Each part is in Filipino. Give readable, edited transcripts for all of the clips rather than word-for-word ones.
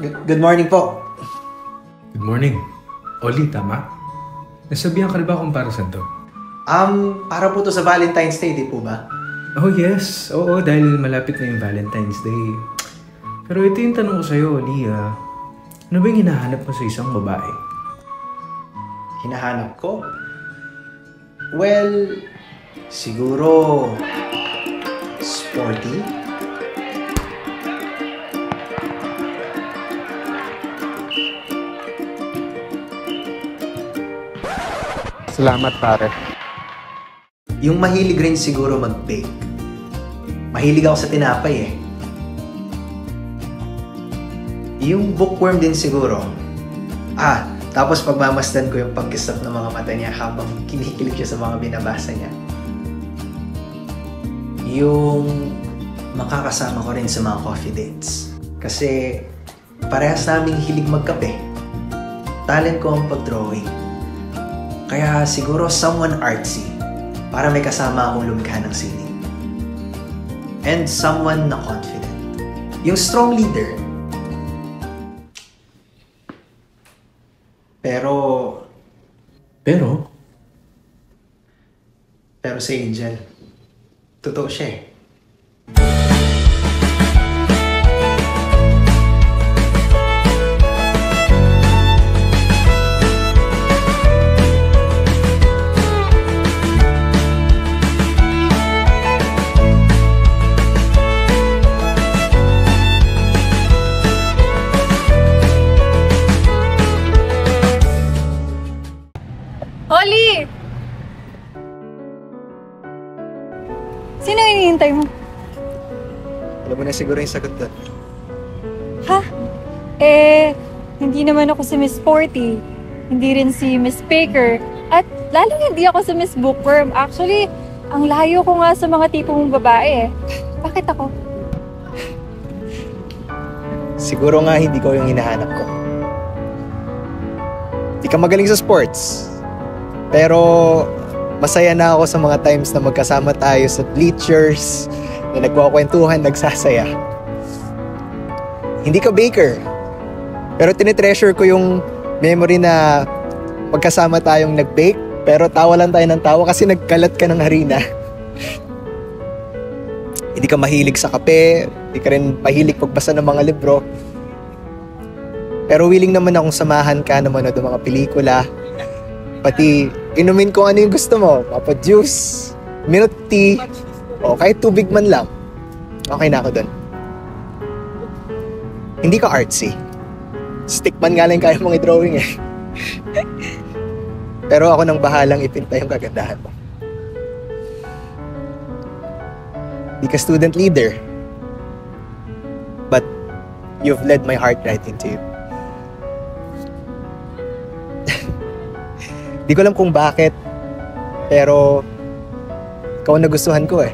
Good morning po. Good morning. Oli, tama? Nasabihan ka rin ba kung para saan to? Para po to sa Valentine's Day, di po ba? Oh yes, oo, dahil malapit na yung Valentine's Day. Pero ito yung tanong ko sa'yo, Oli, ano ba yung hinahanap mo sa isang babae? Hinahanap ko? Well, siguro sporty? Salamat, pare. Yung mahilig rin siguro mag-bake. Mahilig ako sa tinapay eh. Yung bookworm din siguro. Tapos pagmamasdan ko yung pagkisap ng mga mata niya habang kinikilig siya sa mga binabasa niya. Yung makakasama ko rin sa mga coffee dates. Kasi parehas naming hilig magkape. Talent ko ang pag-drawing. Kaya siguro someone artsy para may kasama akong lumikha ng sining. And someone na confident. Yung strong leader. Pero si Angel, totoo siya eh. Oli! Sino hinihintay mo? Alam mo na siguro yung sagot doon. Ha? Hindi naman ako si Miss Sporty. Hindi rin si Miss Baker. At lalong hindi ako si Miss Bookworm. Actually, ang layo ko nga sa mga tipo mong babae eh. Bakit ako? Siguro nga hindi ko yung hinahanap ko. Di ka magaling sa sports. Pero masaya na ako sa mga times na magkasama tayo sa bleachers, na nagkukwentuhan, nagsasaya. Hindi ka baker. Pero tinitreasure ko yung memory na magkasama tayong nag-bake, pero tawa lang tayo ng tawa kasi nagkalat ka ng harina. Hindi ka mahilig sa kape, hindi ka rin mahilig pagbasa ng mga libro. Pero willing naman akong samahan ka na manood ng mga pelikula. Pati inumin ko ano yung gusto mo. Papa juice, milk tea, o kahit tubig man lang. Okay na ako dun. Hindi ka artsy. Stickman nga lang kaya mong i-drawing eh. Pero ako nang bahalang ipinta yung kagandahan mo. Hindi ka student leader. But you've led my heart right into you. Di ko alam kung bakit, pero ikaw ang nagustuhan ko eh.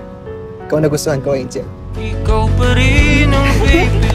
Ikaw ang nagustuhan ko, Angel. Ikaw pa rin ang baby.